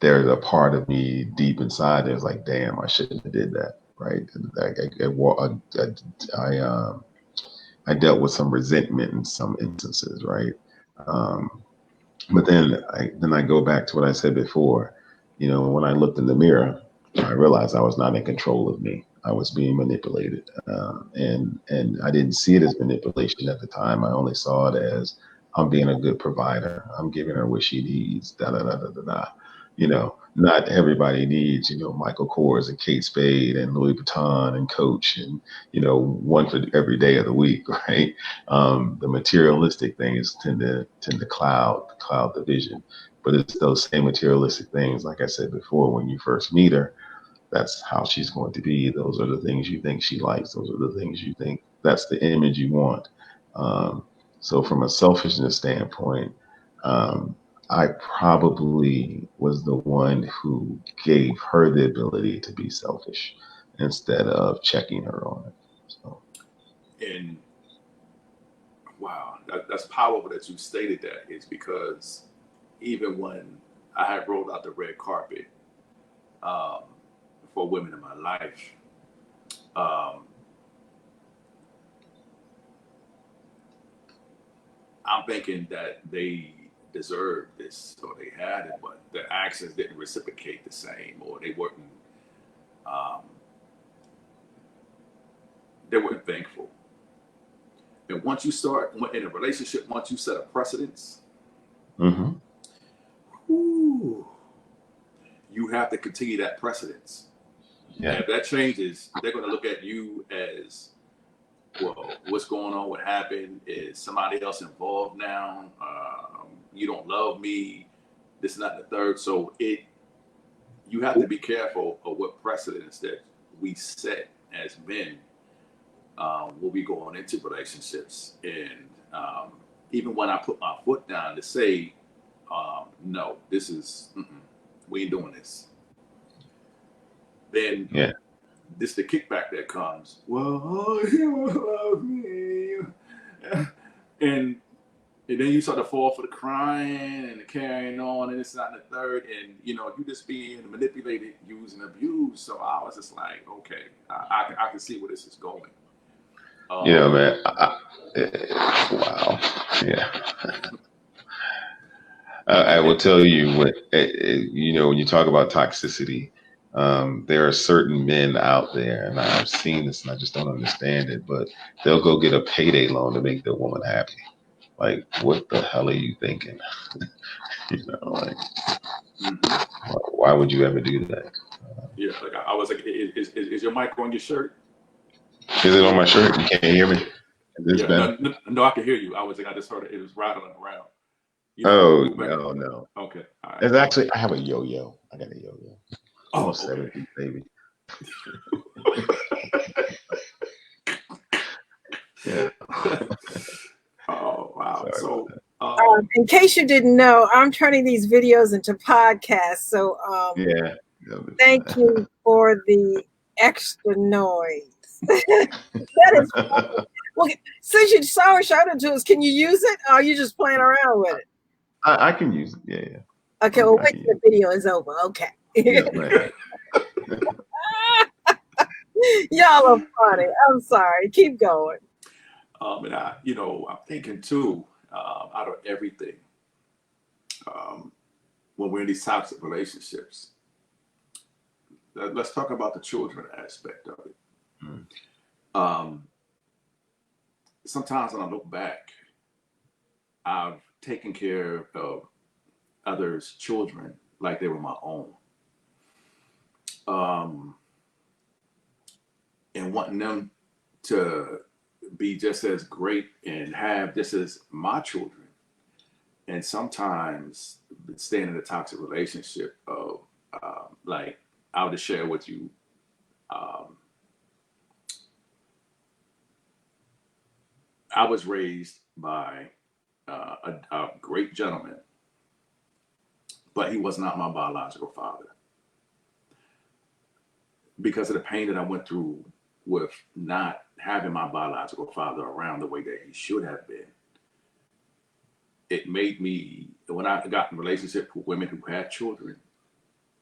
there's a part of me deep inside that's like, damn, I shouldn't have did that, right? I dealt with some resentment in some instances, right? Um, but then I go back to what I said before. You know, when I looked in the mirror, I realized I was not in control of me. I was being manipulated, and I didn't see it as manipulation at the time. I only saw it as I'm being a good provider. I'm giving her what she needs. Da da da da da da. You know, not everybody needs, you know, Michael Kors and Kate Spade and Louis Vuitton and Coach and, you know, one for every day of the week, right? The materialistic things tend to cloud the vision. But it's those same materialistic things, like I said before, when you first meet her, that's how she's going to be. Those are the things you think she likes. Those are the things you think that's the image you want. Um, so from a selfishness standpoint, um, I probably was the one who gave her the ability to be selfish instead of checking her on it. So. And wow, that's powerful that you stated that. Is because even when I had rolled out the red carpet um, for women in my life, um, I'm thinking that they deserved this or they had it, but their actions didn't reciprocate the same, or um, they weren't thankful. And once you start in a relationship, once you set a precedence, Mm-hmm. whew, you have to continue that precedence. Yeah. And if that changes, they're going to look at you as, well, what's going on? What happened? Is somebody else involved now? You don't love me. This, not the third. So you have to be careful of what precedents that we set as men when we go on into relationships. And even when I put my foot down to say, no, this is, we ain't doing this. Then Yeah. this the kickback that comes. Well, you love me, and then you start to fall for the crying and the carrying on, and it's not the third, and you just being manipulated, used, and abused. So I was just like, okay, I can see where this is going. You know, man. Wow. Yeah. I will tell you what, when you talk about toxicity, there are certain men out there, and I've seen this and I just don't understand it, but they'll go get a payday loan to make their woman happy. Like, what the hell are you thinking? Like, why would you ever do that? Yeah, like I was like, is your mic on your shirt? Is it on my shirt? You can't hear me? Is this Yeah, better? no, I can hear you. I was like, I just heard it was rattling around. Oh, Move back. no, no. Okay, all right. It's actually, I have a yo-yo. I got a yo-yo. Almost Oh, okay. 70, baby. Yeah. Oh, wow. Sorry about So, that. In case you didn't know, I'm turning these videos into podcasts. So Yeah. thank you for the extra noise. That is funny. Well, since you saw her showed it to us, can you use it? Or are you just playing around with it? I can use it. Yeah, yeah. Okay, well, I wait can till use the video is over. Okay. it. Yeah, right. Y'all are funny. I'm sorry. Keep going. and I'm thinking too, out of everything, when we're in these toxic relationships, let's talk about the children aspect of it. Mm. Sometimes when I look back, I've taken care of others' children like they were my own. And wanting them to be just as great and have just as my children. And sometimes staying in a toxic relationship of like I'll just share with you. I was raised by a great gentleman, but he was not my biological father because of the pain that I went through with not having my biological father around the way that he should have been. It made me, when I got in relationship with women who had children,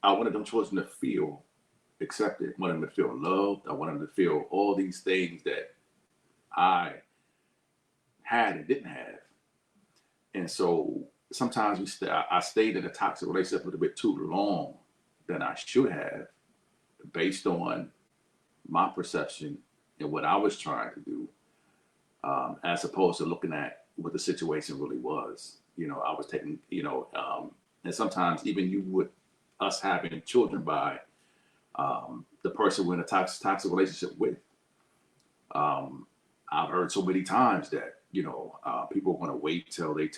I wanted them children to feel accepted. I wanted them to feel loved. I wanted them to feel all these things that I had and didn't have. And so sometimes I stayed in a toxic relationship a little bit too long than I should have, based on my perception and what I was trying to do, as opposed to looking at what the situation really was. I was taking, and sometimes even you with us having children by the person we're in a toxic relationship with. I've heard so many times that people want to wait till they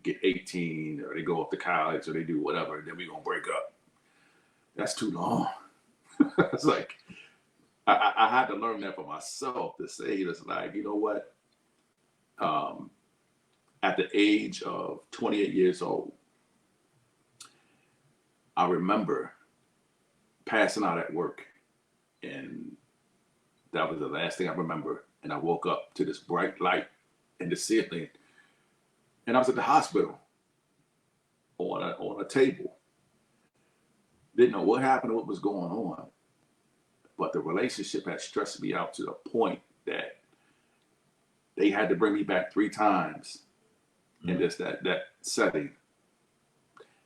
get 18, or they go off to college, or they do whatever, and then we're gonna break up. That's too long. It's like I had to learn that for myself, to say it's like, you know what? At the age of 28 years old, I remember passing out at work, and that was the last thing I remember. And I woke up to this bright light in the ceiling, and I was at the hospital on a table. Didn't know what happened or what was going on, but the relationship had stressed me out to the point that they had to bring me back 3 times in just that setting.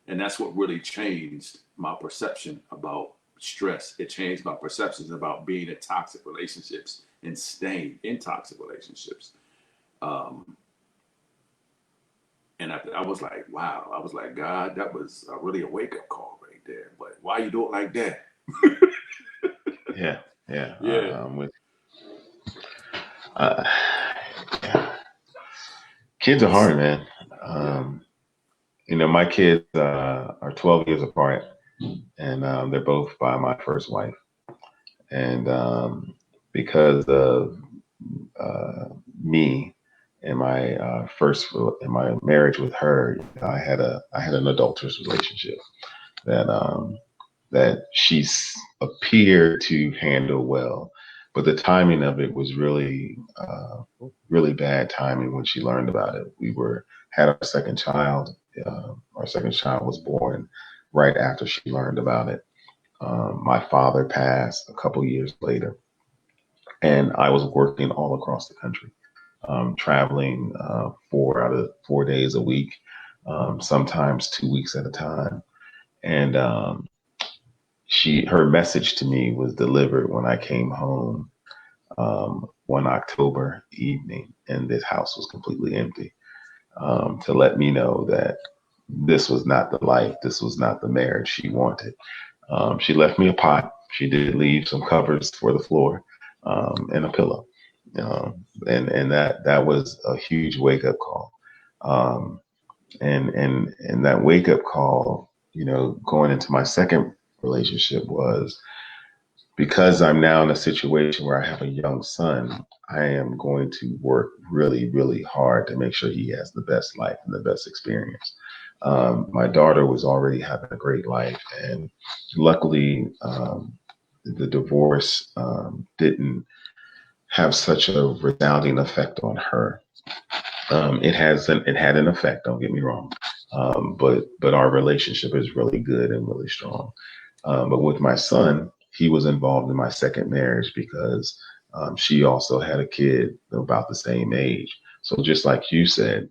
And that's what really changed my perception about stress. It changed my perceptions about being in toxic relationships and staying in toxic relationships. And I was like, wow. I was like, God, that was really a wake-up call right there. But why you do it like that? Yeah. Yeah. With yeah. Kids are hard, man. My kids are 12 years apart, and they're both by my first wife. And because of me and my in my marriage with her, I had an adulterous relationship that she appeared to handle well, but the timing of it was really really bad timing when she learned about it. We had our second child. Our second child was born right after she learned about it. My father passed a couple years later, and I was working all across the country, traveling 4 out of 4 days a week, sometimes 2 weeks at a time. And her message to me was delivered when I came home one October evening, and this house was completely empty, to let me know that this was not the life, this was not the marriage she wanted. She left me a pot. She did leave some covers for the floor, and a pillow. And that was a huge wake up call. And that wake up call, going into my second relationship, was because I'm now in a situation where I have a young son. I am going to work really, really hard to make sure he has the best life and the best experience. My daughter was already having a great life, and luckily, the divorce didn't have such a resounding effect on her. It had an effect. Don't get me wrong, but our relationship is really good and really strong. But with my son, he was involved in my second marriage because she also had a kid about the same age. So just like you said,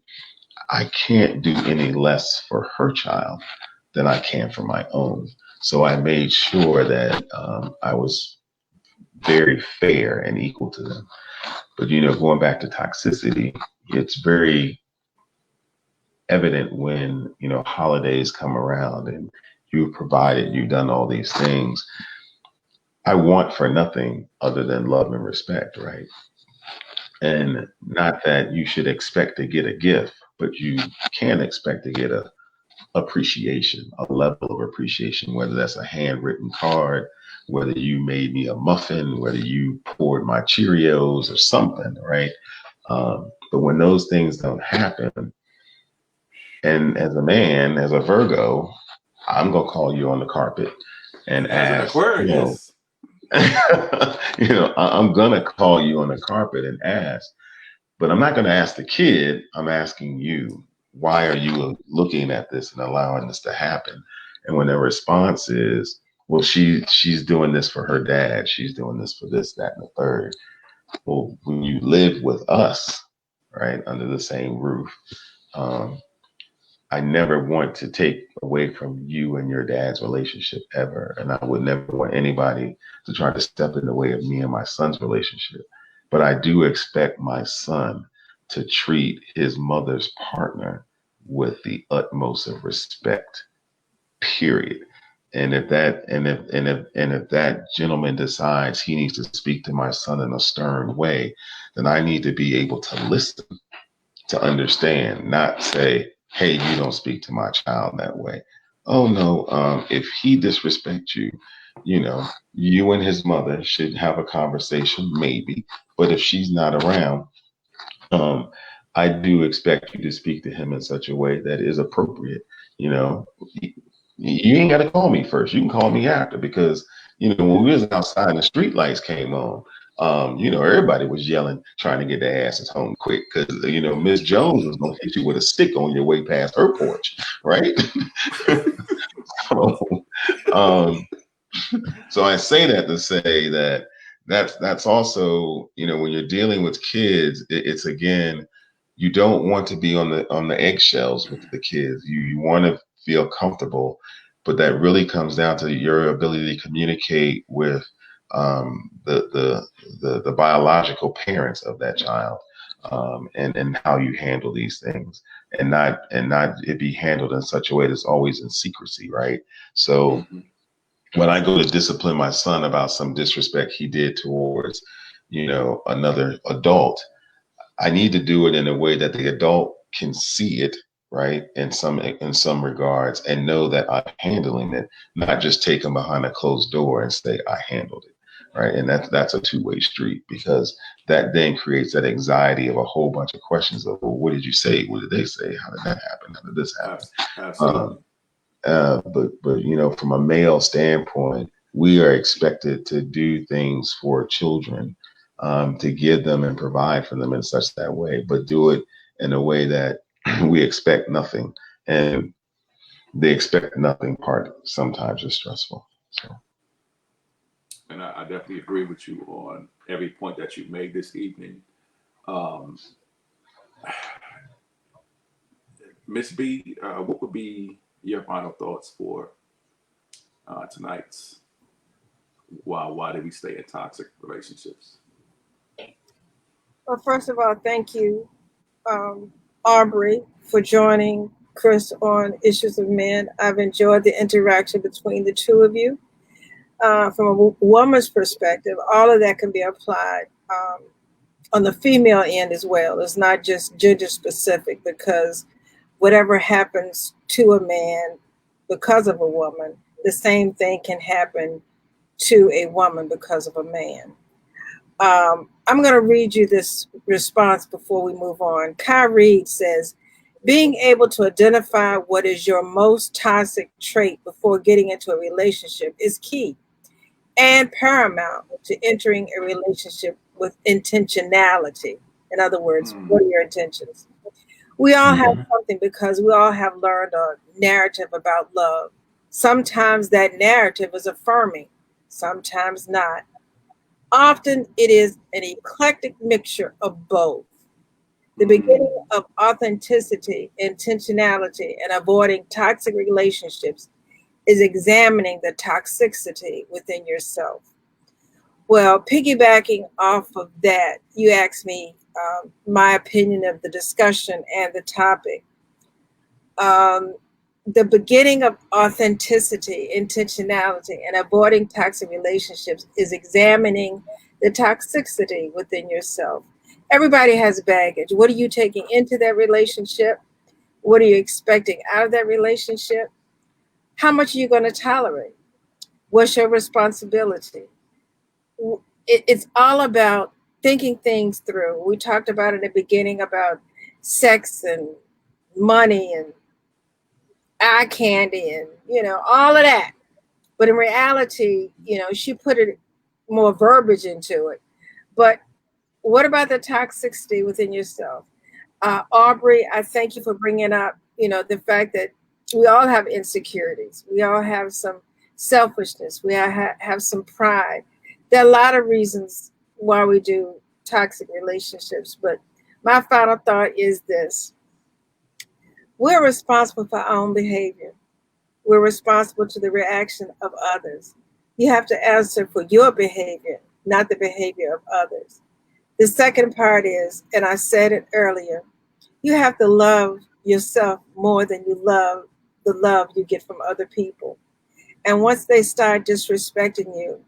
I can't do any less for her child than I can for my own. So I made sure that I was very fair and equal to them. But, going back to toxicity, it's very evident when, holidays come around and you've provided, you've done all these things. I want for nothing other than love and respect, right? And not that you should expect to get a gift, but you can expect to get a appreciation, a level of appreciation, whether that's a handwritten card, whether you made me a muffin, whether you poured my Cheerios or something, right? But when those things don't happen, and as a man, as a Virgo, I'm gonna call you on the carpet and As an ask, Aquarius. I'm gonna call you on the carpet and ask, but I'm not gonna ask the kid. I'm asking you, why are you looking at this and allowing this to happen? And when their response is, well, she's doing this for her dad, she's doing this for this, that, and the third. Well, when you live with us, right, under the same roof, um, I never want to take away from you and your dad's relationship ever. And I would never want anybody to try to step in the way of me and my son's relationship. But I do expect my son to treat his mother's partner with the utmost of respect, period. And if that gentleman decides he needs to speak to my son in a stern way, then I need to be able to listen, to understand, not say, hey, you don't speak to my child that way. Oh no, if he disrespects you, you and his mother should have a conversation, maybe. But if she's not around, um, I do expect you to speak to him in such a way that is appropriate. You know, you ain't got to call me first. You can call me after, because when we was outside and the street lights came on, everybody was yelling, trying to get their asses home quick, because Miss Jones was gonna hit you with a stick on your way past her porch, right? so, um, so I say that to say that that's also, when you're dealing with kids, it's again, you don't want to be on the eggshells with the kids. You want to feel comfortable, but that really comes down to your ability to communicate with the biological parents of that child, and how you handle these things, and not it be handled in such a way that's always in secrecy, right? So when I go to discipline my son about some disrespect he did towards, another adult, I need to do it in a way that the adult can see it, right? In some regards, and know that I'm handling it, not just take him behind a closed door and say I handled it, right? And that's a two-way street, because that then creates that anxiety of a whole bunch of questions of, well, what did you say? What did they say? How did that happen? How did this happen? Absolutely. But from a male standpoint, we are expected to do things for children, to give them and provide for them in such that way, but do it in a way that we expect nothing, and the expect nothing part sometimes is stressful. So. And I definitely agree with you on every point that you've made this evening. Um, Miss B, what would be your final thoughts for tonight's why do we stay in toxic relationships? Well, first of all, thank you, Aubrey, for joining Chris on Issues of Men. I've enjoyed the interaction between the two of you. From a woman's perspective, all of that can be applied on the female end as well. It's not just gender specific, because whatever happens to a man because of a woman, the same thing can happen to a woman because of a man. I'm going to read you this response before we move on. Kai Reed says, being able to identify what is your most toxic trait before getting into a relationship is key and paramount to entering a relationship with intentionality. In other words, what are your intentions? We all have something, because we all have learned a narrative about love. Sometimes that narrative is affirming, sometimes not. Often it is an eclectic mixture of both. The beginning of authenticity, intentionality, and avoiding toxic relationships is examining the toxicity within yourself. Well, piggybacking off of that, you asked me my opinion of the discussion and the topic. Um, the beginning of authenticity, intentionality, and avoiding toxic relationships is examining the toxicity within yourself. Everybody has baggage. What are you taking into that relationship? What are you expecting out of that relationship? How much are you going to tolerate? What's your responsibility? It's all about thinking things through. We talked about in the beginning about sex and money and eye candy and all of that. But in reality, she put it more verbiage into it. But what about the toxicity within yourself? Aubrey, I thank you for bringing up the fact that we all have insecurities. We all have some selfishness. We all have some pride. There are a lot of reasons why we do toxic relationships. But my final thought is this: we're responsible for our own behavior. We're responsible to the reaction of others. You have to answer for your behavior, not the behavior of others. The second part is, and I said it earlier, you have to love yourself more than you love the love you get from other people. And once they start disrespecting you,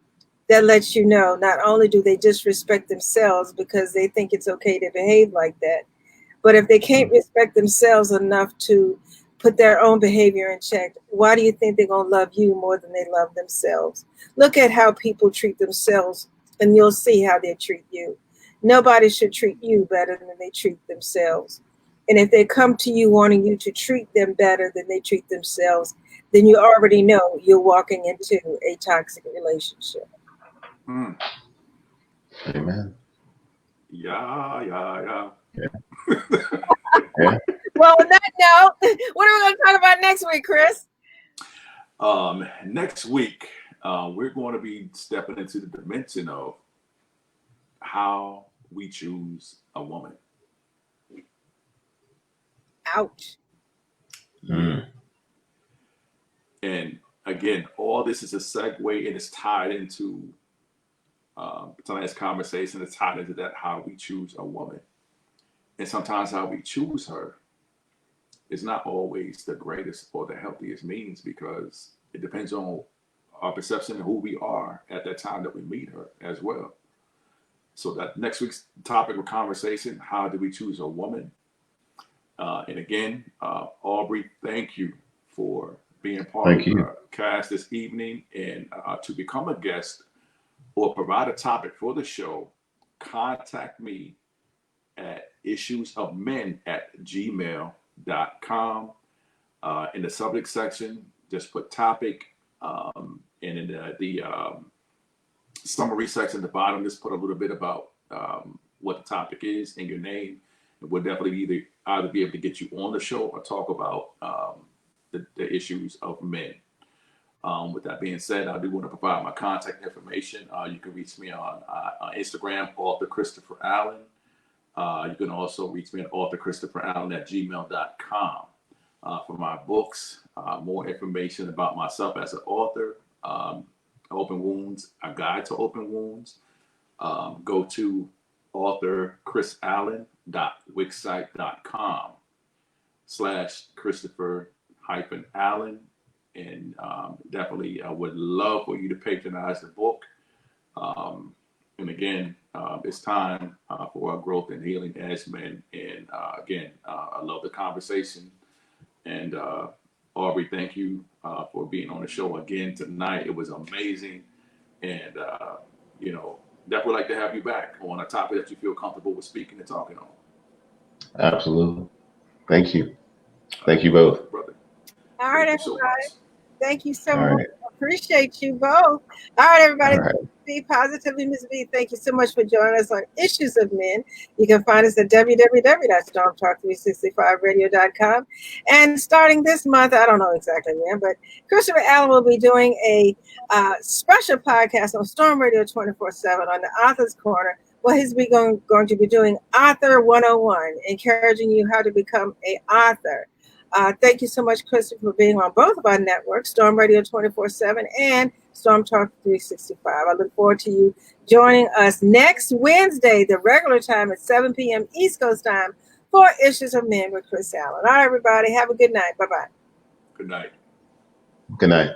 that lets you know not only do they disrespect themselves because they think it's okay to behave like that, but if they can't respect themselves enough to put their own behavior in check, why do you think they're going to love you more than they love themselves? Look at how people treat themselves, and you'll see how they treat you. Nobody should treat you better than they treat themselves. And if they come to you wanting you to treat them better than they treat themselves, then you already know you're walking into a toxic relationship. Mm. Amen. Yeah. Yeah. Well, on that note, what are we going to talk about next week, Chris? Next week, we're going to be stepping into the dimension of how we choose a woman. Ouch. Mm. And again, all this is a segue and it's tied into tonight's conversation. It's tied into that how we choose a woman. And sometimes how we choose her is not always the greatest or the healthiest means, because it depends on our perception of who we are at that time that we meet her as well. So that next week's topic of conversation, how do we choose a woman? And again, Aubrey, thank you for being part of the cast this evening. And to become a guest or provide a topic for the show, contact me at issuesofmen@gmail.com. In the subject section, just put topic. And in the summary section at the bottom, just put a little bit about what the topic is and your name. And we'll definitely either be able to get you on the show or talk about the issues of men. With that being said, I do want to provide my contact information. You can reach me on Instagram, author Christopher Allen. You can also reach me at authorchristopherallen@gmail.com. For my books, more information about myself as an author, Open Wounds, A Guide to Open Wounds. Go to authorchrisallen.wixsite.com/Christopher-Allen. And definitely I would love for you to patronize the book. And again, it's time for our growth and healing as men. And again, I love the conversation. And Aubrey, thank you for being on the show again tonight. It was amazing. And, definitely like to have you back on a topic that you feel comfortable with speaking and talking on. Absolutely. Thank you. Thank you both. Brother. All right, Thank you everybody. so much. Thank you so All much. right. Appreciate you both. All right, everybody. All right. Be positively, Ms. B. Thank you so much for joining us on Issues of Men. You can find us at www.stormtalk365radio.com. And starting this month, I don't know exactly when, but Christopher Allen will be doing a special podcast on Storm Radio 24/7 on the Author's Corner, where he's going to be doing Author 101, encouraging you how to become an author. Thank you so much, Christopher, for being on both of our networks, Storm Radio 24/7 and Storm Talk 365. I look forward to you joining us next Wednesday, the regular time at 7 p.m. East Coast time, for Issues of Men with Chris Allen. All right, everybody. Have a good night. Bye-bye. Good night. Good night.